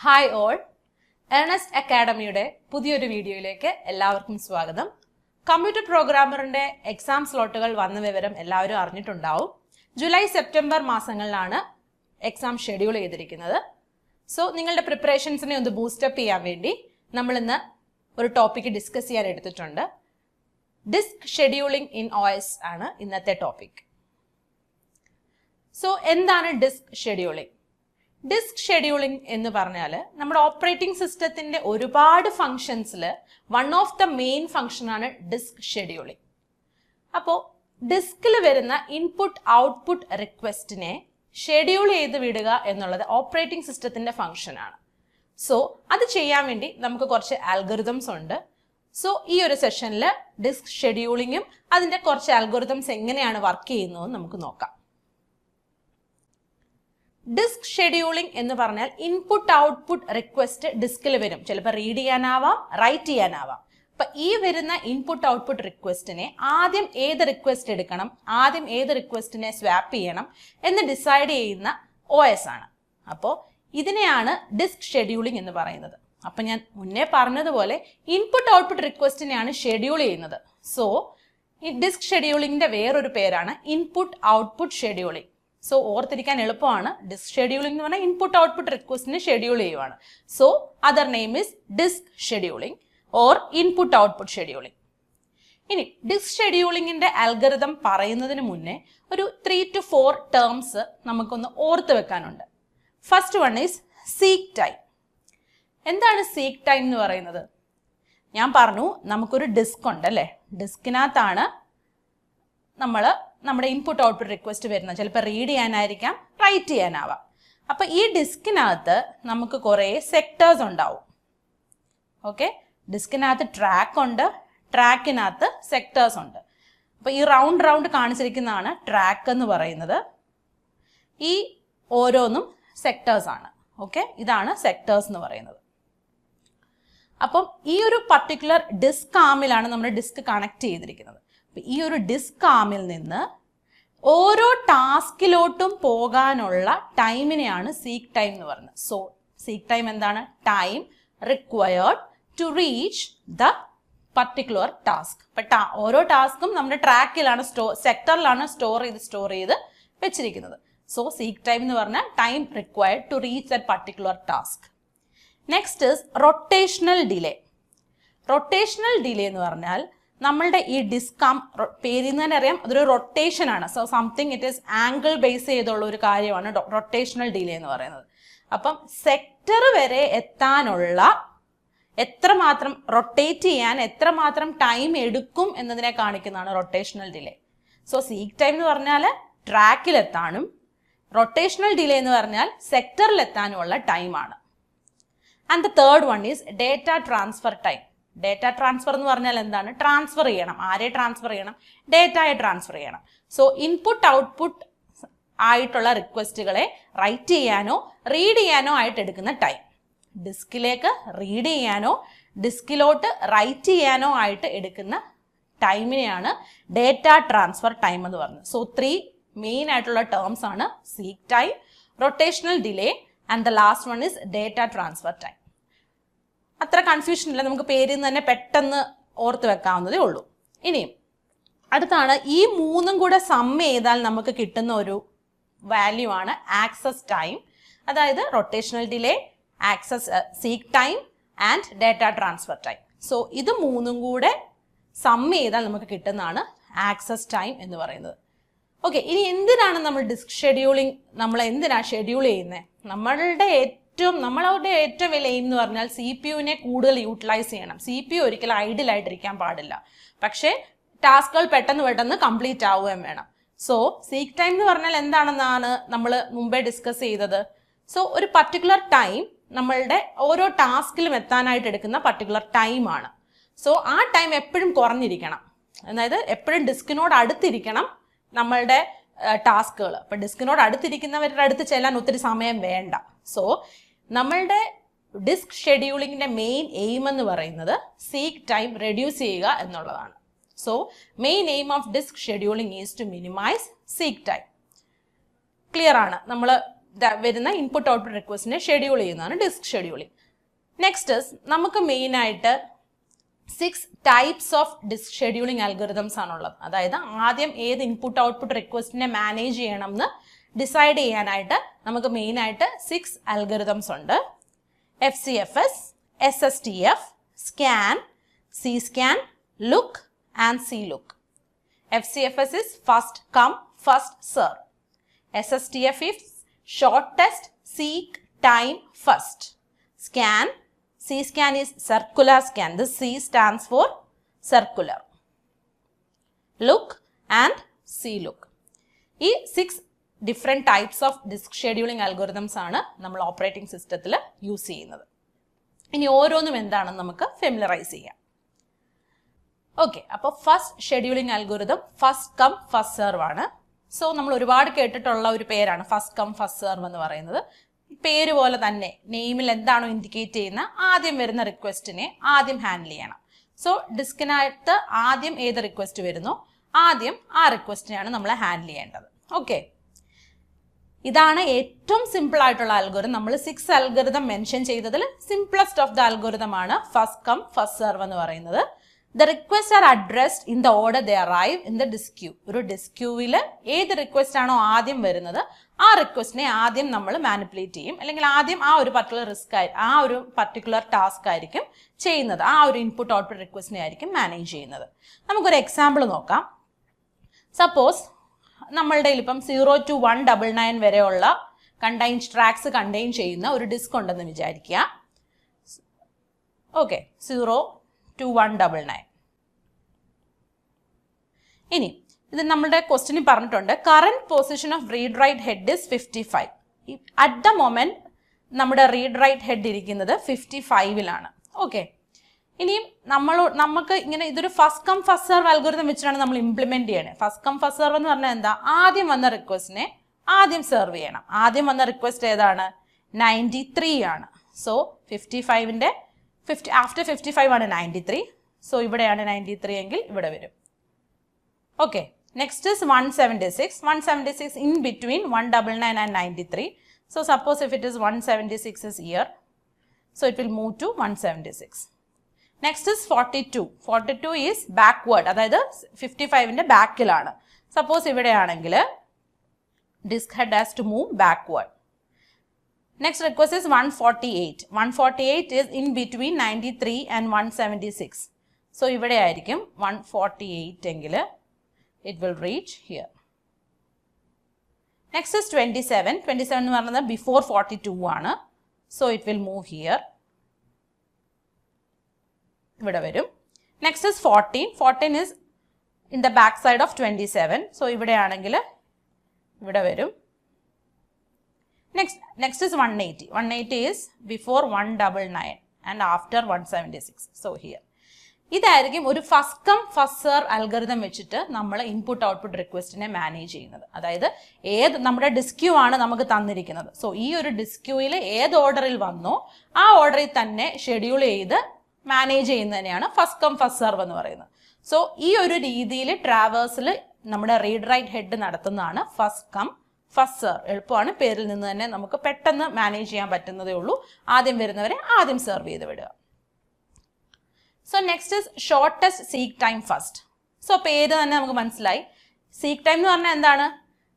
Hi all, Ernest അക്കാഡമിയുടെ പുതിയൊരു വീഡിയോയിലേക്ക് എല്ലാവർക്കും സ്വാഗതം. കമ്പ്യൂട്ടർ പ്രോഗ്രാമറിന്റെ എക്സാം സ്ലോട്ടുകൾ വന്ന വിവരം എല്ലാവരും അറിഞ്ഞിട്ടുണ്ടാവും. ജൂലൈ സെപ്റ്റംബർ മാസങ്ങളിലാണ് എക്സാം ഷെഡ്യൂൾ ചെയ്തിരിക്കുന്നത്. സോ നിങ്ങളുടെ പ്രിപ്പറേഷൻസിനെ ഒന്ന് ബൂസ്റ്റപ്പ് ചെയ്യാൻ വേണ്ടി നമ്മൾ ഇന്ന് ഒരു ടോപ്പിക്ക് ഡിസ്കസ് ചെയ്യാൻ എടുത്തിട്ടുണ്ട്. ഡിസ്ക് ഷെഡ്യൂളിംഗ് ഇൻ OS ആണ് ഇന്നത്തെ ടോപ്പിക്. സോ എന്താണ് ഡിസ്ക് ഷെഡ്യൂളിംഗ്? ഡിസ്ക് ഷെഡ്യൂളിംഗ് എന്ന് പറഞ്ഞാൽ നമ്മുടെ ഓപ്പറേറ്റിംഗ് സിസ്റ്റത്തിന്റെ ഒരുപാട് ഫങ്ഷൻസിൽ one of the main function ആണ് ഡിസ്ക് ഷെഡ്യൂളിംഗ്. അപ്പോൾ ഡിസ്കിൽ വരുന്ന ഇൻപുട്ട് ഔട്ട്പുട്ട് റിക്വസ്റ്റിനെ ഷെഡ്യൂൾ ചെയ്ത് വിടുക എന്നുള്ളത് ഓപ്പറേറ്റിംഗ് സിസ്റ്റത്തിന്റെ ഫങ്ഷൻ ആണ്. സോ അത് ചെയ്യാൻ വേണ്ടി നമുക്ക് കുറച്ച് ആൽഗോരിതംസ് ഉണ്ട്. സോ ഈ ഒരു സെഷനിൽ ഡിസ്ക് ഷെഡ്യൂളിങ്ങും അതിന്റെ കുറച്ച് ആൽഗോരിതംസ് എങ്ങനെയാണ് വർക്ക് ചെയ്യുന്നതെന്ന് നമുക്ക് നോക്കാം. ഡിസ്ക് ഷെഡ്യൂളിംഗ് എന്ന് പറഞ്ഞാൽ ഇൻപുട്ട് ഔട്ട്പുട്ട് റിക്വസ്റ്റ് ഡിസ്കിൽ വരും. ചിലപ്പോൾ റീഡ് ചെയ്യാനാവാം, റൈറ്റ് ചെയ്യാനാവാം. അപ്പൊ ഈ വരുന്ന ഇൻപുട്ട് ഔട്ട്പുട്ട് റിക്വസ്റ്റിനെ ആദ്യം ഏത് റിക്വസ്റ്റ് എടുക്കണം, ആദ്യം ഏത് റിക്വസ്റ്റിനെ സ്വാപ്പ് ചെയ്യണം എന്ന് ഡിസൈഡ് ചെയ്യുന്ന OS ആണ്. അപ്പോൾ ഇതിനെയാണ് ഡിസ്ക് ഷെഡ്യൂളിംഗ് എന്ന് പറയുന്നത്. അപ്പൊ ഞാൻ മുന്നേ പറഞ്ഞതുപോലെ ഇൻപുട്ട് ഔട്ട്പുട്ട് റിക്വസ്റ്റിനെയാണ് ഷെഡ്യൂൾ ചെയ്യുന്നത്. സോ ഈ ഡിസ്ക് ഷെഡ്യൂളിംഗിന്റെ വേറൊരു പേരാണ് ഇൻപുട്ട് ഔട്ട്പുട്ട് ഷെഡ്യൂളിംഗ്. സോ ഓർത്തിരിക്കാൻ എളുപ്പമാണ്. ഡിസ്ക് ഷെഡ്യൂളിംഗ് എന്ന് പറഞ്ഞാൽ ഇൻപുട്ട് ഔട്ട്പുട്ട് റിക്വസ്റ്റിനെ ഷെഡ്യൂൾ ചെയ്യുവാണ്. So other name is disk scheduling or input output scheduling. ഇനി ഡിസ്ക് ഷെഡ്യൂളിംഗിന്റെ അൽഗോരിതം പറയുന്നതിന് മുന്നേ ഒരു 3 to 4 ടേംസ് നമുക്കൊന്ന് ഓർത്ത് വെക്കാനുണ്ട്. First one is seek time. എന്താണ് സീക്ക് ടൈം എന്ന് പറയുന്നത്? ഞാൻ പറഞ്ഞു നമുക്കൊരു ഡിസ്ക് ഉണ്ട് അല്ലേ, ഡിസ്കിനകത്താണ് നമ്മുടെ ഇൻപുട്ട് ഔട്ട്പുട്ട് റിക്വസ്റ്റ് വരുന്നത്. ചിലപ്പോൾ റീഡ് ചെയ്യാനായിരിക്കാം, റൈറ്റ് ചെയ്യാനാവാം. അപ്പൊ ഈ ഡിസ്കിനകത്ത് നമുക്ക് കുറേ സെക്ടേഴ്സ് ഉണ്ടാവും. ഓക്കെ, ഡിസ്കിനകത്ത് ട്രാക്ക് ഉണ്ട്, ട്രാക്കിനകത്ത് സെക്ടേഴ്സ് ഉണ്ട്. അപ്പൊ ഈ റൗണ്ട് കാണിച്ചിരിക്കുന്നതാണ് ട്രാക്ക് എന്ന് പറയുന്നത്. ഈ ഓരോന്നും സെക്ടേഴ്സ് ആണ്. ഓക്കെ, ഇതാണ് സെക്ടേഴ്സ് എന്ന് പറയുന്നത്. അപ്പം ഈ ഒരു പർട്ടിക്കുലർ ഡിസ്ക് ആമിലാണ് നമ്മൾ ഡിസ്ക് കണക്ട് ചെയ്തിരിക്കുന്നത്. ഈ ഒരു ഡിസ്ക് ആമിൽ നിന്ന് ഓരോ ടാസ്കിലോട്ടും പോകാനുള്ള ടൈമിനെയാണ് സീക്ക് ടൈം എന്ന് പറയുന്നത്. സോ സീക്ക് ടൈം എന്താണ്? Time required to reach the particular task. അപ്പൊ ഓരോ ടാസ്കും നമ്മുടെ ട്രാക്കിലാണ് സെക്ടറിലാണ് സ്റ്റോർ ചെയ്ത് വെച്ചിരിക്കുന്നത്. സോ സീക്ക് ടൈം എന്ന് പറഞ്ഞാൽ time required to reach that particular task. Next is rotational delay. Rotational delay എന്ന് പറഞ്ഞാൽ നമ്മളുടെ ഈ ഡിസ്ക് പേരിൽ നിന്ന് തന്നെ അറിയാം, അതൊരു റൊട്ടേഷൻ ആണ്. So something it is angle base ചെയ്തുള്ള ഒരു കാര്യമാണ് റൊട്ടേഷണൽ ഡിലേ എന്ന് പറയുന്നത്. അപ്പം സെക്ടർ വരെ എത്താനുള്ള എത്രമാത്രം റൊട്ടേറ്റ് ചെയ്യാൻ എത്രമാത്രം ടൈം എടുക്കും എന്നതിനെ കാണിക്കുന്നതാണ് rotational delay. So seek time എന്ന് പറഞ്ഞാൽ ട്രാക്കിലെത്താനും റൊട്ടേഷണൽ ഡിലേ എന്ന് പറഞ്ഞാൽ സെക്ടറിലെത്താനുമുള്ള ടൈമാണ്. And the third one is data transfer time. Data transfer എന്ന് പറഞ്ഞാൽ എന്താണ്? ട്രാൻസ്ഫർ ചെയ്യണം. ആരെ ട്രാൻസ്ഫർ ചെയ്യണം? ഡേറ്റയെ ട്രാൻസ്ഫർ ചെയ്യണം. സോ ഇൻപുട്ട് ഔട്ട്പുട്ട് ആയിട്ടുള്ള റിക്വസ്റ്റുകളെ റൈറ്റ് ചെയ്യാനോ റീഡ് ചെയ്യാനോ ആയിട്ട് എടുക്കുന്ന ടൈം. ഡിസ്കിലേക്ക് റീഡ് ചെയ്യാനോ ഡിസ്കിലോട്ട് റൈറ്റ് ചെയ്യാനോ ആയിട്ട് എടുക്കുന്ന ടൈമിനെയാണ് ഡേറ്റ ട്രാൻസ്ഫർ ടൈം എന്ന് പറയുന്നത്. സോ 3 മെയിൻ ആയിട്ടുള്ള ടേംസ് ആണ് seek time, rotational delay and the last one is data transfer time. അത്ര കൺഫ്യൂഷൻ ഇല്ല, നമുക്ക് പേരിൽ നിന്ന് തന്നെ പെട്ടെന്ന് ഓർത്ത് വെക്കാവുന്നതേ ഉള്ളൂ. ഇനിയും അടുത്താണ് ഈ മൂന്നും കൂടെ സം ചെയ്താൽ നമുക്ക് കിട്ടുന്ന ഒരു വാല്യൂ ആണ് ആക്സസ് ടൈം. അതായത് rotational delay, seek time and data transfer time. So ഇത് മൂന്നും കൂടെ സം ചെയ്താൽ നമുക്ക് കിട്ടുന്നതാണ് ആക്സസ് ടൈം എന്ന് പറയുന്നത്. ഓക്കെ, ഇനി എന്തിനാണ് നമ്മൾ ഡിസ്ക് ഷെഡ്യൂളിംഗ് എന്തിനാണ് ഷെഡ്യൂൾ ചെയ്യുന്നത്? നമ്മളുടെ ഏറ്റവും വലിയ എയിം എന്ന് പറഞ്ഞാൽ CPU-നെ കൂടുതൽ യൂട്ടിലൈസ് ചെയ്യണം. CPU ഒരിക്കലും ഐഡിൽ ആയിട്ടിരിക്കാൻ പാടില്ല. പക്ഷേ ടാസ്കുകൾ പെട്ടെന്ന് കംപ്ലീറ്റ് ആവുകയും വേണം. സോ സീക്ക് ടൈം എന്ന് പറഞ്ഞാൽ എന്താണെന്നാണ് നമ്മൾ മുമ്പേ ഡിസ്കസ് ചെയ്തത്. സോ ഒരു പർട്ടിക്കുലർ ടൈം നമ്മളുടെ ഓരോ ടാസ്കിലും എത്താനായിട്ട് എടുക്കുന്ന പർട്ടിക്കുലർ ടൈമാണ്. സോ ആ ടൈം എപ്പോഴും കുറഞ്ഞിരിക്കണം. അതായത് എപ്പോഴും ഡിസ്കിനോട് അടുത്തിരിക്കണം നമ്മളുടെ ടാസ്കുകൾ. അപ്പൊ ഡിസ്കിനോട് അടുത്തിരിക്കുന്നവരുടെ അടുത്ത് ചെല്ലാൻ ഒത്തിരി സമയം വേണ്ട. സോ നമ്മളുടെ ഡിസ്ക് ഷെഡ്യൂളിങ്ങിന്റെ മെയിൻ എയിം എന്ന് പറയുന്നത് സീക്ക് ടൈം റെഡ്യൂസ് ചെയ്യുക എന്നുള്ളതാണ്. So main aim of disk scheduling is to minimize seek time. Clear ആണ്? നമ്മൾ വരുന്ന ഇൻപുട്ട് ഔട്ട്പുട്ട് റിക്വസ്റ്റിനെ ഷെഡ്യൂൾ ചെയ്യുന്നതാണ് ഡിസ്ക് ഷെഡ്യൂളിംഗ്. നെക്സ്റ്റ് നമുക്ക് മെയിനായിട്ട് 6 types of disk scheduling algorithms ആണുള്ളത്. അതായത് ആദ്യം ഏത് ഇൻപുട്ട് ഔട്ട്പുട്ട് റിക്വസ്റ്റിനെ മാനേജ് ചെയ്യണം എന്ന് ഡിസൈഡ് ചെയ്യാനായിട്ട് നമുക്ക് മെയിനായിട്ട് 6 അൽഗോരിതംസ് ഉണ്ട്. FCFS, SSTF, SCAN, CSCAN, LOOK and CLOOK. FCFS is first come, first serve. SSTF is shortest seek time first. SCAN, CSCAN is circular scan. The C stands for circular. LOOK and CLOOK. ഈ 6 different types of disk scheduling algorithms ആണ് നമ്മൾ operating സിസ്റ്റത്തിൽ use ചെയ്യുന്നത്. ഇനി ഓരോന്നും എന്താണെന്ന് നമുക്ക് familiarise ചെയ്യാം. ഓക്കെ, അപ്പോൾ first scheduling algorithm first come first serve ആണ്. സോ നമ്മൾ ഒരുപാട് കേട്ടിട്ടുള്ള ഒരു പേരാണ് ഫസ്റ്റ് കം ഫസ്റ്റ് സെർവ് എന്ന് പറയുന്നത്. പേര് പോലെ തന്നെ നെയിമിൽ എന്താണോ ഇൻഡിക്കേറ്റ് ചെയ്യുന്ന ആദ്യം വരുന്ന റിക്വസ്റ്റിനെ ആദ്യം ഹാൻഡിൽ ചെയ്യണം. സോ ഡിസ്കിനകത്ത് ആദ്യം ഏത് റിക്വസ്റ്റ് വരുന്നോ ആദ്യം ആ റിക്വസ്റ്റിനെയാണ് നമ്മൾ ഹാൻഡിൽ ചെയ്യേണ്ടത്. ഓക്കെ, ഇതാണ് ഏറ്റവും സിമ്പിൾ ആയിട്ടുള്ള അൽഗോരിതം. നമ്മൾ 6 അൽഗോരിതം മെൻഷൻ ചെയ്തതിൽ സിംപ്ലസ്റ്റ് ഓഫ് ദ അൽഗോരിതം ആണ് ഫസ്റ്റ് കം ഫസ്റ്റ് സെർവ് എന്ന് പറയുന്നത്. The requests are addressed in the order they arrive in the disk queue. ഒരു ഡിസ്ക് ക്യൂവിൽ ഏത് റിക്വസ്റ്റ് ആണോ ആദ്യം വരുന്നത് ആ റിക്വസ്റ്റിനെ ആദ്യം നമ്മൾ മാനിപ്പുലേറ്റ് ചെയ്യും, അല്ലെങ്കിൽ ആദ്യം ആ ഒരു പർട്ടിക്കുലർ ടാസ്ക് ആയിരിക്കും ചെയ്യുന്നത്. ആ ഒരു ഇൻപുട്ട് ഔട്ട്പുട്ട് റിക്വസ്റ്റിനെ ആയിരിക്കും മാനേജ് ചെയ്യുന്നത്. നമുക്കൊരു എക്സാമ്പിൾ നോക്കാം. സപ്പോസ് നമ്മളുടെ ഇപ്പം 0 to 199 വരെയുള്ള ട്രാക്സ് കണ്ടെയ്ൻ ചെയ്യുന്ന ഒരു ഡിസ്ക് ഉണ്ടെന്ന് വിചാരിക്കുക. Okay, 0 to 199. ഇനി ഇത് നമ്മുടെ ക്വസ്റ്റ്യനിൽ പറഞ്ഞിട്ടുണ്ട് current position of read write head is 55. At the moment നമ്മുടെ റീഡ് റൈറ്റ് ഹെഡ് ഇരിക്കുന്നത് 55-ലാണ്. ഓക്കെ, ഇനിയും നമുക്ക് ഇങ്ങനെ ഇതൊരു first come first serve algorithm വെച്ചിട്ടാണ് നമ്മൾ ഇംപ്ലിമെന്റ് ചെയ്യണേ. ഫസ്റ്റ് കം ഫസ്റ്റ് സെർവ് എന്ന് പറഞ്ഞാൽ എന്താ, ആദ്യം വന്ന റിക്വസ്റ്റിനെ ആദ്യം സെർവ് ചെയ്യണം. ആദ്യം വന്ന റിക്വസ്റ്റ് ഏതാണ്, 93 ആണ്. സോ 55ന്റെ ആഫ്റ്റർ 55 ആണ് 93. സോ ഇവിടെയാണ് 93 എങ്കിൽ ഇവിടെ വരും. Okay, next is 176 in between 199 and 93. So suppose if it is 176 is here, so it will move to 176. Next is 42 is backward, അതായത് 55ന്റെ ബാക്കിലാണ്. സപ്പോസ് ഇവിടെയാണെങ്കിൽ disk head has to move backward. Next request is 148. 148 is in between 93 and 176. So ഇവിടെ ആയിരിക്കും 148 എങ്കിൽ it will reach here. Next is 27. 27 എന്ന് പറയുന്നത് before 42 ആണ്. So it will move here. ഇവിടെ വരും. Next is 14. 14 is in the back side of 27. So ഇവിടെ ആണെങ്കിൽ ഇവിടെ വരും. Next is 180. 180 is before 199 and after 176. So here. ഇതായിരിക്കും ഒരു first come first serve algorithm വെച്ചിട്ട് നമ്മൾ ഇൻപുട്ട് ഔട്ട്പുട്ട് റിക്വസ്റ്റിനെ മാനേജ് ചെയ്യുന്നത്. അതായത് നമ്മുടെ ഡിസ്ക് ക്യൂ ആണ് നമുക്ക് തന്നിരിക്കുന്നത്. സോ ഈ ഒരു ഡിസ്ക് ക്യൂവിൽ ഏത് ഓർഡറിൽ വന്നോ ആ ഓർഡറിൽ തന്നെ ഷെഡ്യൂൾ ചെയ്ത് മാനേജ് ചെയ്യുന്നതിനെയാണ് ഫസ്റ്റ് കം ഫസ്റ്റ് സെർവ് എന്ന് പറയുന്നത്. സോ ഈ ഒരു രീതിയിൽ ട്രാവേഴ്സിൽ നമ്മുടെ റീഡ് റൈറ്റ് ഹെഡ് നടത്തുന്നതാണ് ഫസ്റ്റ് കം ഫസ്റ്റ് സെർവ്. എളുപ്പമാണ്, പേരിൽ നിന്ന് തന്നെ നമുക്ക് പെട്ടെന്ന് മാനേജ് ചെയ്യാൻ പറ്റുന്നതേ ഉള്ളൂ. ആദ്യം വരുന്നവരെ ആദ്യം സെർവ് ചെയ്ത് വിടുക. So next is shortest seek time first. So പേര് തന്നെ നമുക്ക് മനസ്സിലായി. സീക്ക് ടൈം എന്ന് പറഞ്ഞാൽ എന്താണ്,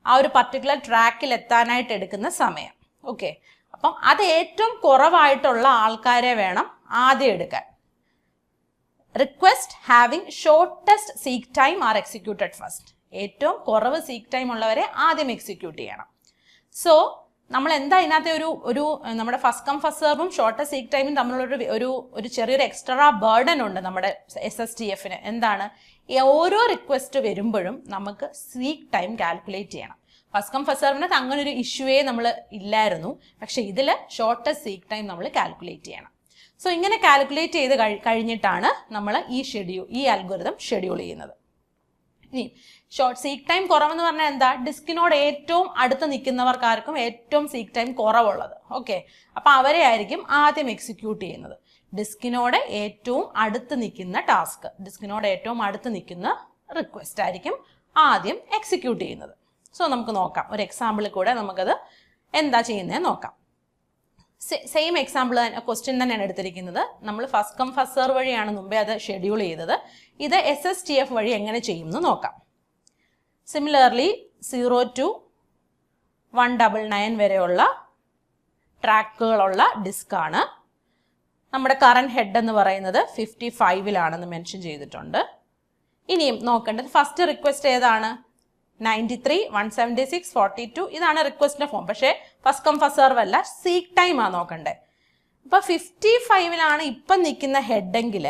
ആ ഒരു പർട്ടിക്കുലർ ട്രാക്കിൽ എത്താനായിട്ട് എടുക്കുന്ന സമയം. ഓക്കെ, അപ്പം അത് ഏറ്റവും കുറവായിട്ടുള്ള ആൾക്കാരെ വേണം ആദ്യം എടുക്കാൻ. Request having shortest seek time are executed first. ഏറ്റവും കുറവ് സീക്ക് ടൈം ഉള്ളവരെ ആദ്യം എക്സിക്യൂട്ട് ചെയ്യണം. സോ നമ്മൾ എന്താ ഇതിനകത്തെ ഒരു നമ്മുടെ ഫസ്റ്റ് കം ഫസ്റ്റ് സെർവും ഷോർട്ടസ്റ്റ് സീക്ക് ടൈമും തമ്മിലുള്ള ഒരു ചെറിയൊരു എക്സ്ട്രാ ബേർഡൻ ഉണ്ട് നമ്മുടെ SSTFന്. എന്താണ്, ഓരോ റിക്വസ്റ്റ് വരുമ്പോഴും നമുക്ക് സീക്ക് ടൈം കാൽക്കുലേറ്റ് ചെയ്യണം. ഫസ്റ്റ് കം ഫസ്റ്റ് സെർവിനകത്ത് അങ്ങനെ ഒരു ഇഷ്യൂവേ നമ്മൾ ഇല്ലായിരുന്നു. പക്ഷെ ഇതിൽ ഷോർട്ടസ്റ്റ് സീക്ക് ടൈം നമ്മൾ കാൽക്കുലേറ്റ് ചെയ്യണം. സോ ഇങ്ങനെ കാൽക്കുലേറ്റ് ചെയ്ത് കഴിഞ്ഞിട്ടാണ് നമ്മൾ ഈ അൽഗോരിതം ഷെഡ്യൂൾ ചെയ്യുന്നത്. ഇനി ഷോർട്ട് സീക്ക് ടൈം കുറവെന്ന് പറഞ്ഞാൽ എന്താ, ഡിസ്കിനോട് ഏറ്റവും അടുത്ത് നിൽക്കുന്നവർക്കാർക്കും ഏറ്റവും സീക്ക് ടൈം കുറവുള്ളത്. ഓക്കെ, അപ്പൊ അവരെ ആയിരിക്കും ആദ്യം എക്സിക്യൂട്ട് ചെയ്യുന്നത്. ഡിസ്കിനോട് ഏറ്റവും അടുത്ത് നിൽക്കുന്ന ടാസ്ക്, ഡിസ്കിനോട് ഏറ്റവും അടുത്ത് നിൽക്കുന്ന റിക്വസ്റ്റ് ആയിരിക്കും ആദ്യം എക്സിക്യൂട്ട് ചെയ്യുന്നത്. സോ നമുക്ക് നോക്കാം, ഒരു എക്സാമ്പിളിൽ കൂടെ നമുക്കത് എന്താ ചെയ്യുന്നത് നോക്കാം. സെയിം എക്സാമ്പിൾ ക്വസ്റ്റ്യൻ തന്നെയാണ് എടുത്തിരിക്കുന്നത്. നമ്മൾ ഫസ്റ്റ് കം ഫസ്റ്റ് സെർവ് വഴിയാണ് മുമ്പേ അത് ഷെഡ്യൂൾ ചെയ്തത്. ഇത് SSTF വഴി എങ്ങനെ ചെയ്യും എന്ന് നോക്കാം. സിമിലർലി 0 to 199 വരെയുള്ള ട്രാക്കുകളുള്ള ഡിസ്കാണ്. നമ്മുടെ കറണ്ട് ഹെഡ് എന്ന് പറയുന്നത് 55-ലാണെന്ന് മെൻഷൻ ചെയ്തിട്ടുണ്ട്. ഇനിയും നോക്കേണ്ടത് ഫസ്റ്റ് റിക്വസ്റ്റ് ഏതാണ്? 93, 176, 42 ഇതാണ് റിക്വസ്റ്റിന്റെ ഫോം. പക്ഷേ ഫസ്റ്റ് കം ഫസ്റ്റ് സെർവ് അല്ല, സീക്ക് ടൈം ആണ് നോക്കണ്ടേ. അപ്പൊ 55-ലാണ് ഇപ്പം നിൽക്കുന്ന ഹെഡെങ്കിൽ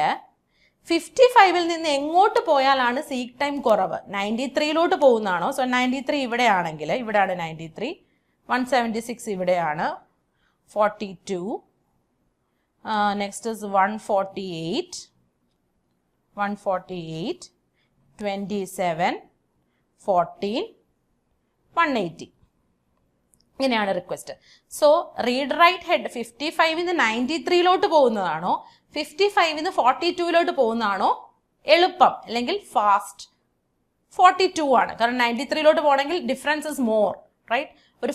55-ൽ നിന്ന് എങ്ങോട്ട് പോയാലാണ് സീക്ക് ടൈം കുറവ്? 93-ലോട്ട് പോകുന്നതാണോ? സോ 93 ഇവിടെയാണെങ്കിൽ ഇവിടെയാണ് 93, 176 ഇവിടെയാണ്, 42, നെക്സ്റ്റ് ഇസ് 148, 27, 14, 180 ഇങ്ങനെയാണ് request. So read write head 55-ന്ന് 93-ലോട്ട് പോകുന്നതാണോ 55-ന്ന് 42-ലോട്ട് പോകുന്നതാണോ എളുപ്പം അല്ലെങ്കിൽ ഫാസ്റ്റ്? 42 ആണ്. കാരണം 93-ലോട്ട് പോകണമെങ്കിൽ ഡിഫറൻസ് ഇസ് മോർ, റൈറ്റ്? ഒരു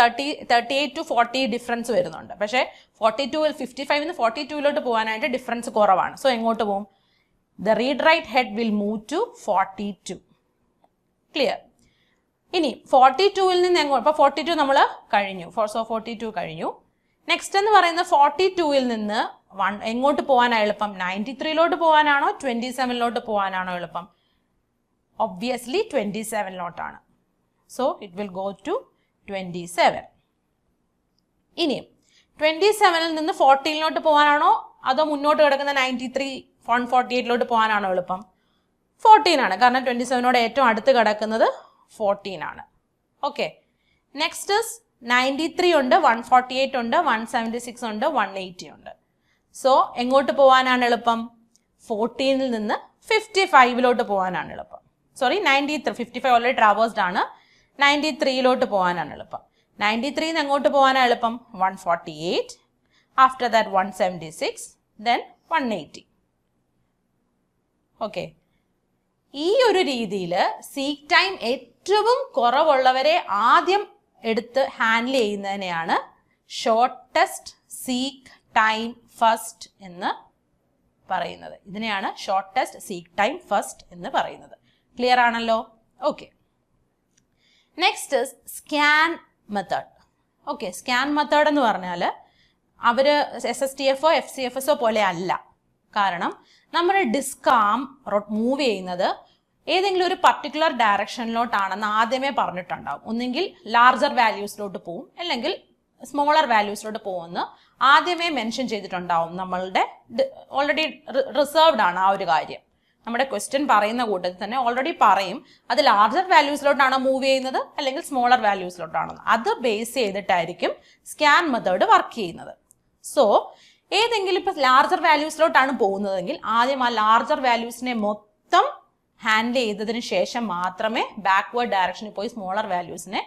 38 to 40 ഡിഫറൻസ് വരുന്നുണ്ട്. പക്ഷേ 55-ന്ന് 42-ലോട്ട് പോകാനായിട്ട് ഡിഫറൻസ് കുറവാണ്. സോ എങ്ങോട്ട് പോകും? The read write head will move to 42. Clear? ഇനി 42-ൽ നിന്ന് എങ്ങോട്ട്? ഇപ്പോൾ 42 നമ്മൾ കഴിഞ്ഞു. സോ 42 കഴിഞ്ഞു. നെക്സ്റ്റ് എന്ന് പറയുന്നത് 42-ൽ നിന്ന് എങ്ങോട്ട് പോകാനാണ് എളുപ്പം? 93-ലോട്ട് പോകാനാണോ 27-ലോട്ട് പോകാനാണോ എളുപ്പം? ഒബ്വിയസ്ലി 27-ലോട്ടാണ്. So it will go to 27. ഇനി 27-ൽ നിന്ന് 14-ലോട്ട് പോകാനാണോ അതോ മുന്നോട്ട് കിടക്കുന്ന 93, 148-ലോട്ട് പോകാനാണോ എളുപ്പം? 14 ആണ്. കാരണം 27-നോട് ഏറ്റവും അടുത്ത് കിടക്കുന്നത് 14 ആണ്. ഓക്കെ. നെക്സ്റ്റ് 93 ഉണ്ട്, 148 ഉണ്ട്, 176 ഉണ്ട്, 180 ഉണ്ട്. സോ എങ്ങോട്ട് പോകാനാണ് എളുപ്പം? 14-ൽ നിന്ന് 55-ലോട്ട് പോകാനാണ് എളുപ്പം. സോറി 93, 55 ഓൾറെഡി ട്രാവേഴ്സ്ഡ് ആണ്. 93-ലോട്ട് പോകാനാണ് എളുപ്പം. 93-ൽ നിന്ന് എങ്ങോട്ട് പോകാനാണ് എളുപ്പം? 148, ആഫ്റ്റർ ദാറ്റ് 176, ദെൻ 180. ഓക്കെ. ഈ ഒരു രീതിയിൽ സീക്ക് ടൈം ഏറ്റവും കുറവുള്ളവരെ ആദ്യം എടുത്ത് ഹാൻഡിൽ ചെയ്യുന്നതിനെയാണ് ഷോർട്ടസ്റ്റ് സീക്ക് ടൈം ഫസ്റ്റ് എന്ന് പറയുന്നത്. ഇതിനെയാണ് ഷോർട്ടസ്റ്റ് സീക്ക് ടൈം ഫസ്റ്റ് എന്ന് പറയുന്നത്. ക്ലിയർ ആണല്ലോ? Okay. Next scan method. Okay. Scan method എന്ന് പറഞ്ഞാൽ അവർ SSTFO FCFSO പോലെ അല്ല. കാരണം നമ്മുടെ ഡിസ്ക് ആം മൂവ് ചെയ്യുന്നത് ഏതെങ്കിലും ഒരു പർട്ടിക്കുലർ ഡയറക്ഷനിലോട്ടാണെന്ന് ആദ്യമേ പറഞ്ഞിട്ടുണ്ടാവും. ഒന്നെങ്കിൽ ലാർജർ വാല്യൂസിലോട്ട് പോവും, അല്ലെങ്കിൽ സ്മോളർ വാല്യൂസിലോട്ട് പോകുമെന്ന് ആദ്യമേ മെൻഷൻ ചെയ്തിട്ടുണ്ടാവും. നമ്മളുടെ ഓൾറെഡി റിസർവ്ഡ് ആണ് ആ ഒരു കാര്യം. നമ്മുടെ ക്വസ്റ്റ്യൻ പറയുന്ന കൂട്ടത്തിൽ തന്നെ ഓൾറെഡി പറയും അത് ലാർജർ വാല്യൂസിലോട്ടാണോ മൂവ് ചെയ്യുന്നത് അല്ലെങ്കിൽ സ്മോളർ വാല്യൂസിലോട്ടാണോ. അത് ബേസ് ചെയ്തിട്ടായിരിക്കും സ്കാൻ മെത്തേഡ് വർക്ക് ചെയ്യുന്നത്. സോ ഏതെങ്കിലും ഇപ്പം ലാർജർ വാല്യൂസിലോട്ടാണ് പോകുന്നതെങ്കിൽ ആദ്യം ആ ലാർജർ വാല്യൂസിനെ മൊത്തം ഹാൻഡിൽ ചെയ്തതിന് ശേഷം മാത്രമേ ബാക്ക്വേർഡ് ഡയറക്ഷനിൽ പോയി സ്മോളർ വാല്യൂസിനെ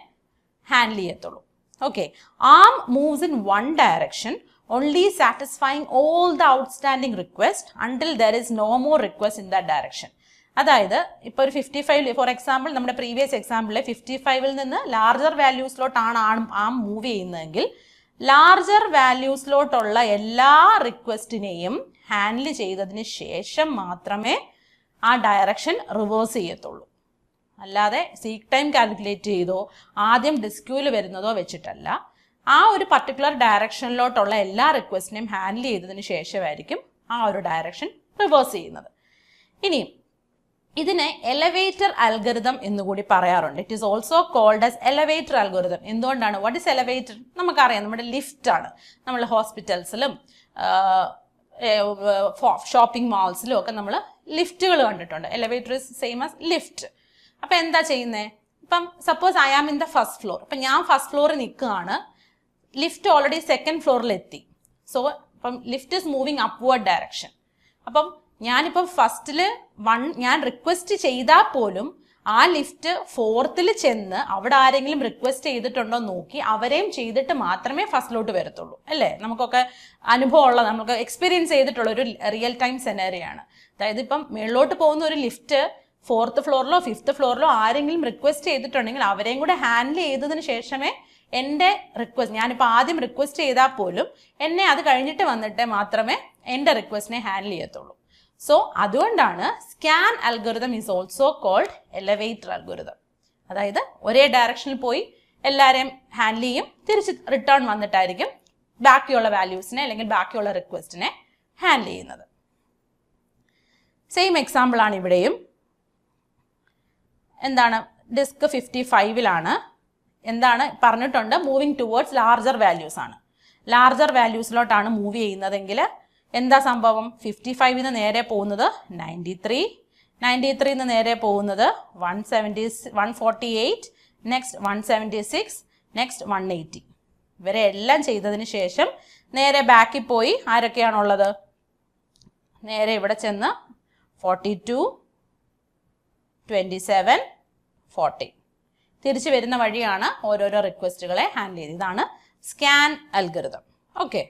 ഹാൻഡിൽ ചെയ്യത്തുള്ളൂ. Okay. Arm moves in one direction only satisfying all the outstanding request until there is no more request in that direction. അതായത് ഇപ്പോൾ ഒരു 55 ഫോർ എക്സാമ്പിൾ നമ്മുടെ പ്രീവിയസ് എക്സാമ്പിളിലെ 55-ൽ നിന്ന് ലാർജർ വാല്യൂസിലോട്ടാണ് ആം മൂവ് ചെയ്യുന്നതെങ്കിൽ ലാർജർ വാല്യൂസിലോട്ടുള്ള എല്ലാ റിക്വസ്റ്റിനെയും ഹാൻഡിൽ ചെയ്തതിന് ശേഷം മാത്രമേ ആ ഡയറക്ഷൻ റിവേഴ്സ് ചെയ്യത്തുള്ളൂ. അല്ലാതെ സീക്ക് ടൈം കാൽക്കുലേറ്റ് ചെയ്തോ ആദ്യം ഡിസ്ക്യൂവിൽ വരുന്നതോ വെച്ചിട്ടല്ല. ആ ഒരു പർട്ടിക്കുലർ ഡയറക്ഷനിലോട്ടുള്ള എല്ലാ റിക്വസ്റ്റിനെയും ഹാൻഡിൽ ചെയ്തതിന് ശേഷമായിരിക്കും ആ ഒരു ഡയറക്ഷൻ റിവേഴ്സ് ചെയ്യുന്നത്. ഇനി ഇതിനെ എലവേറ്റർ അൽഗോരിതം എന്നുകൂടി പറയാറുണ്ട്. It is also called as elevator algorithm. എന്തുകൊണ്ടാണ്? What is elevator? നമുക്കറിയാം, നമ്മുടെ ലിഫ്റ്റ് ആണ്. നമ്മൾ ഹോസ്പിറ്റൽസിലും ഷോപ്പിംഗ് മാൾസിലും ഒക്കെ നമ്മൾ ലിഫ്റ്റുകൾ കണ്ടിട്ടുണ്ട്. Elevator is same as lift. അപ്പം എന്താ ചെയ്യുന്നത്? ഇപ്പം suppose I am in the first floor. അപ്പം ഞാൻ ഫസ്റ്റ് ഫ്ലോറിൽ നിൽക്കുകയാണ്, ലിഫ്റ്റ് ഓൾറെഡി സെക്കൻഡ് ഫ്ലോറിൽ എത്തി. സോ ഇപ്പം lift is moving upward direction. അപ്പം ഞാനിപ്പം ഫസ്റ്റിൽ ഞാൻ റിക്വസ്റ്റ് ചെയ്താൽ പോലും ആ ലിഫ്റ്റ് 4th ചെന്ന് അവിടെ ആരെങ്കിലും റിക്വസ്റ്റ് ചെയ്തിട്ടുണ്ടോ നോക്കി അവരെയും ചെയ്തിട്ട് മാത്രമേ ഫസ്റ്റിലോട്ട് വരത്തുള്ളൂ. അല്ലേ? നമുക്കൊക്കെ അനുഭവമുള്ള, നമുക്ക് എക്സ്പീരിയൻസ് ചെയ്തിട്ടുള്ള ഒരു റിയൽ ടൈം സെനറിയാണ്. അതായത് ഇപ്പം മുകളിലോട്ട് പോകുന്ന ഒരു ലിഫ്റ്റ് 4th ഫ്ലോറിലോ 5th ഫ്ലോറിലോ ആരെങ്കിലും റിക്വസ്റ്റ് ചെയ്തിട്ടുണ്ടെങ്കിൽ അവരെയും കൂടെ ഹാൻഡിൽ ചെയ്തതിന് ശേഷമേ എൻ്റെ റിക്വസ്റ്റ്, ഞാനിപ്പോൾ ആദ്യം റിക്വസ്റ്റ് ചെയ്താൽ പോലും എന്നെ അത് കഴിഞ്ഞിട്ട് വന്നിട്ട് മാത്രമേ എൻ്റെ റിക്വസ്റ്റിനെ ഹാൻഡിൽ ചെയ്യത്തുള്ളൂ. സോ അതുകൊണ്ടാണ് scan algorithm is also called elevator algorithm. അതായത് ഒരേ ഡയറക്ഷനിൽ പോയി എല്ലാവരെയും ഹാൻഡിൽ ചെയ്യും, തിരിച്ച് റിട്ടേൺ വന്നിട്ടായിരിക്കും ബാക്കിയുള്ള വാല്യൂസിനെ അല്ലെങ്കിൽ ബാക്കിയുള്ള റിക്വസ്റ്റിനെ ഹാൻഡിൽ ചെയ്യുന്നത്. സെയിം എക്സാമ്പിൾ ആണ് ഇവിടെയും. എന്താണ്, ഡിസ്ക് 55-ലാണ് എന്താണ് പറഞ്ഞിട്ടുണ്ട്, മൂവിങ് ടുവേർഡ്സ് ലാർജർ വാല്യൂസ് ആണ്. ലാർജർ വാല്യൂസിലോട്ടാണ് മൂവ് ചെയ്യുന്നതെങ്കിൽ എന്താ സംഭവം, 55-ന് നേരെ പോകുന്നത് 93, 93-ന് നേരെ പോകുന്നത് 148, നെക്സ്റ്റ് 176, നെക്സ്റ്റ് 180. ഇവരെ എല്ലാം ചെയ്തതിന് ശേഷം നേരെ ബാക്കിൽ പോയി ആരൊക്കെയാണുള്ളത്, നേരെ ഇവിടെ ചെന്ന് 42, 27, 40 തിരിച്ചു വരുന്ന വഴിയാണ് ഓരോരോ റിക്വസ്റ്റുകളെ ഹാൻഡിൽ ചെയ്ത്. ഇതാണ് സ്കാൻ അൽഗോരിതം. ഓക്കെ,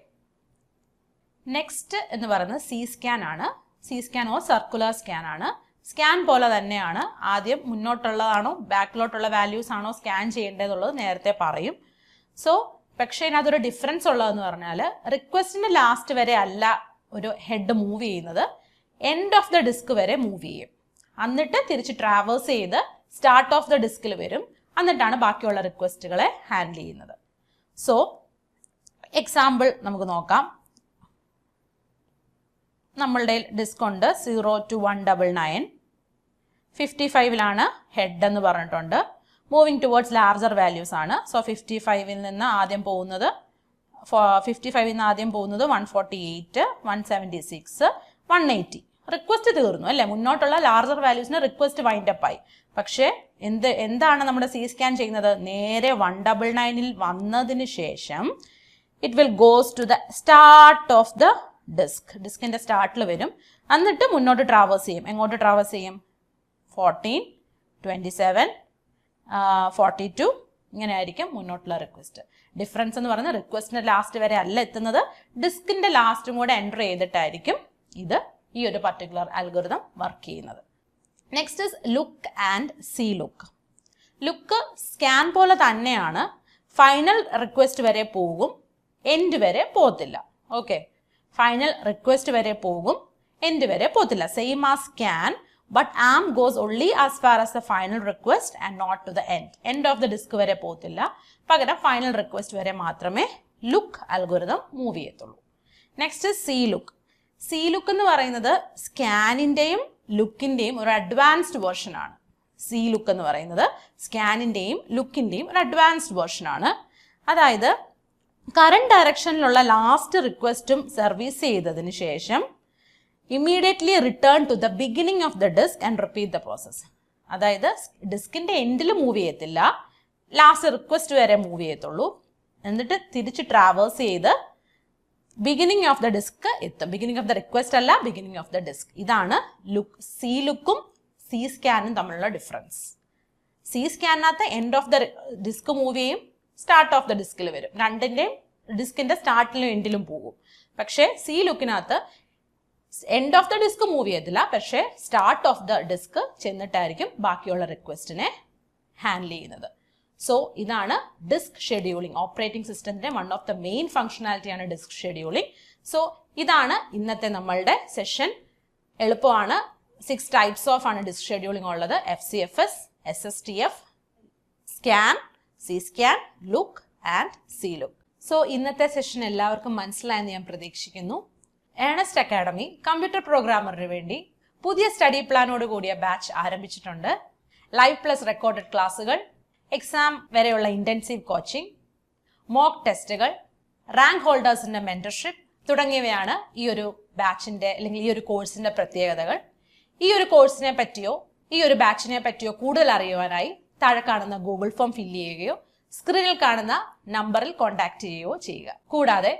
നെക്സ്റ്റ് എന്ന് പറയുന്നത് സി സ്കാൻ ആണ്. C scan or circular scan ആണ്. സ്കാൻ പോലെ തന്നെയാണ്, ആദ്യം മുന്നോട്ടുള്ളതാണോ ബാക്കിലോട്ടുള്ള വാല്യൂസ് ആണോ സ്കാൻ ചെയ്യേണ്ടതെന്നുള്ളത് നേരത്തെ പറയും. സോ പക്ഷേ ഇതിനകത്തൊരു ഡിഫറൻസ് ഉള്ളതെന്ന് പറഞ്ഞാൽ റിക്വസ്റ്റിൻ്റെ ലാസ്റ്റ് വരെ അല്ല ഒരു ഹെഡ് മൂവ് ചെയ്യുന്നത്, എൻഡ് ഓഫ് ദ ഡിസ്ക് വരെ മൂവ് ചെയ്യും. എന്നിട്ട് തിരിച്ച് ട്രാവേഴ്സ് ചെയ്ത് സ്റ്റാർട്ട് ഓഫ് ദ ഡിസ്കിൽ വരും, എന്നിട്ടാണ് ബാക്കിയുള്ള റിക്വസ്റ്റുകളെ ഹാൻഡിൽ ചെയ്യുന്നത്. സോ എക്സാമ്പിൾ നമുക്ക് നോക്കാം. നമ്മളുടെ ഡിസ്ക് ഉണ്ട് 0 to 199, 55-ലാണ് ഹെഡ് എന്ന് പറഞ്ഞിട്ടുണ്ട്. മൂവിങ് ടുവേർഡ്സ് ലാർജർ വാല്യൂസ് ആണ്. സോ 55-ൽ നിന്ന് ആദ്യം പോകുന്നത് 148, 176, 180. റിക്വസ്റ്റ് തീർന്നു അല്ലേ, മുന്നോട്ടുള്ള ലാർജർ വാല്യൂസിന് റിക്വസ്റ്റ് വൈൻഡപ്പ് ആയി. പക്ഷേ എന്താണ് നമ്മുടെ സി സ്കാൻ ചെയ്യുന്നത്, നേരെ 199-ൽ വന്നതിന് ശേഷം it will goes to the start of the disk, ഡിസ്കിന്റെ സ്റ്റാർട്ടിൽ വരും, എന്നിട്ട് മുന്നോട്ട് ട്രാവേഴ്സ് ചെയ്യും. എങ്ങോട്ട് ട്രാവേഴ്സ് ചെയ്യും, 14, 27, 42 ഇങ്ങനെ ആയിരിക്കും മുന്നോട്ടുള്ള റിക്വസ്റ്റ്. ഡിഫറൻസ് എന്ന് പറയുന്നത് റിക്വസ്റ്റിന്റെ ലാസ്റ്റ് വരെ അല്ല എത്തുന്നത്, ഡിസ്കിന്റെ ലാസ്റ്റും കൂടെ എൻ്റർ ചെയ്തിട്ടായിരിക്കും ഇത് ഈ ഒരു പർട്ടിക്കുലർ അൽഗോരിതം വർക്ക് ചെയ്യുന്നത്. Next is look and C look. Look scan പോലെ തന്നെയാണ്, ഫൈനൽ റിക്വസ്റ്റ് വരെ പോകും, എൻഡ് വരെ പോകത്തില്ല. ഓക്കെ, ഫൈനൽ റിക്വസ്റ്റ് വരെ പോകും, എൻഡ് വരെ പോകത്തില്ല. സെയിം ആ scan, but arm goes only as far as the final request and not to the end of the disk വരെ പോകത്തില്ല. പകരം ഫൈനൽ റിക്വസ്റ്റ് വരെ മാത്രമേ ലുക്ക് അൽഗോരിതം മൂവ് ചെയ്യത്തുള്ളൂ. Next C look. C look എന്ന് പറയുന്നത് സ്കാനിൻ്റെയും ലുക്കിൻ്റെയും ഒരു അഡ്വാൻസ്ഡ് വേർഷൻ ആണ്. സീ ലുക്ക് എന്ന് പറയുന്നത് സ്കാനിൻ്റെയും ലുക്കിൻ്റെയും ഒരു അഡ്വാൻസ്ഡ് വേർഷൻ ആണ്. അതായത് കറണ്ട് ഡയറക്ഷനിലുള്ള ലാസ്റ്റ് റിക്വസ്റ്റും സർവീസ് ചെയ്തതിന് ശേഷം immediately return to the beginning of the disk and repeat the process. അതായത് ഡിസ്കിൻ്റെ എൻഡിൽ മൂവ് ചെയ്യത്തില്ല, ലാസ്റ്റ് റിക്വസ്റ്റ് വരെ മൂവ് ചെയ്യത്തുള്ളൂ, എന്നിട്ട് തിരിച്ച് ട്രാവേഴ്സ് ചെയ്ത് ബിഗിനിങ് ഓഫ് ദ ഡിസ്ക് എത്തും. ബിഗിനിങ് ഓഫ് ദ റിക്വസ്റ്റ് അല്ല, ബിഗിനിങ് ഓഫ് ദ ഡിസ്ക്. ഇതാണ് സി ലുക്കും സി സ്കാനും തമ്മിലുള്ള ഡിഫറൻസ്. സി സ്കാനിനകത്ത് end of the disk move ചെയ്യും, സ്റ്റാർട്ട് ഓഫ് ദ ഡിസ്കിൽ വരും, രണ്ടിൻ്റെയും ഡിസ്കിന്റെ സ്റ്റാർട്ടിലും എൻഡിലും പോകും. പക്ഷേ സി ലുക്കിനകത്ത് end of the disk move ചെയ്യത്തില്ല, പക്ഷേ സ്റ്റാർട്ട് ഓഫ് ദ ഡിസ്ക് ചെന്നിട്ടായിരിക്കും ബാക്കിയുള്ള റിക്വസ്റ്റിനെ ഹാൻഡിൽ ചെയ്യുന്നത്. സോ ഇതാണ് ഡിസ്ക് ഷെഡ്യൂളിംഗ്. ഓപ്പറേറ്റിംഗ് സിസ്റ്റത്തിന്റെ വൺ ഓഫ് ദ മെയിൻ ഫംഗ്ഷനാലിറ്റിയാണ് ഡിസ്ക് ഷെഡ്യൂളിംഗ്. സോ ഇതാണ് ഇന്നത്തെ നമ്മളുടെ സെഷൻ. എളുപ്പമാണ്. 6 ടൈപ്സ് ഓഫ് ആണ് ഡിസ്ക് ഷെഡ്യൂളിംഗ് ഉള്ളത്. FCFS, SSTF, scan, C scan, look and C look. So ഇന്നത്തെ സെഷൻ എല്ലാവർക്കും മനസ്സിലായെന്ന് ഞാൻ പ്രതീക്ഷിക്കുന്നു. ഏണസ്റ്റ് അക്കാഡമി കമ്പ്യൂട്ടർ പ്രോഗ്രാമറിന് വേണ്ടി പുതിയ സ്റ്റഡി പ്ലാനോട് കൂടിയ ബാച്ച് ആരംഭിച്ചിട്ടുണ്ട്. ലൈവ് പ്ലസ് റെക്കോർഡഡ് ക്ലാസ്സുകൾ, എക്സാം വരെയുള്ള ഇൻറ്റൻസീവ് കോച്ചിങ്, മോക്ക് ടെസ്റ്റുകൾ, റാങ്ക് ഹോൾഡേഴ്സിന്റെ മെന്റർഷിപ്പ് തുടങ്ങിയവയാണ് ഈ ഒരു ബാച്ചിന്റെ അല്ലെങ്കിൽ ഈ ഒരു കോഴ്സിന്റെ പ്രത്യേകതകൾ. ഈ ഒരു കോഴ്സിനെ പറ്റിയോ ഈ ഒരു ബാച്ചിനെ പറ്റിയോ കൂടുതൽ അറിയുവാനായി താഴെ കാണുന്ന ഗൂഗിൾ ഫോം ഫില്ല് ചെയ്യുകയോ സ്ക്രീനിൽ കാണുന്ന നമ്പറിൽ കോൺടാക്ട് ചെയ്യുകയോ ചെയ്യുക. കൂടാതെ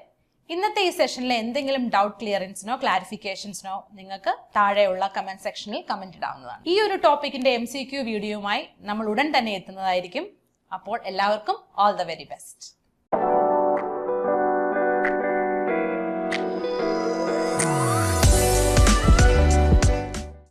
ഇന്നത്തെ ഈ സെഷനിലെ എന്തെങ്കിലും ഡൗട്ട് ക്ലിയറൻസിനോ ക്ലാരിഫിക്കേഷൻസിനോ നിങ്ങൾക്ക് താഴെയുള്ള കമന്റ് സെക്ഷനിൽ കമന്റ് ഇടാവുന്നതാണ്. ഈ ഒരു ടോപ്പിക്കിന്റെ MCQ വീഡിയോയുമായി നമ്മൾ ഉടൻ തന്നെ എത്തുന്നതായിരിക്കും. അപ്പോൾ എല്ലാവർക്കും ഓൾ ദ വെരി ബെസ്റ്റ്.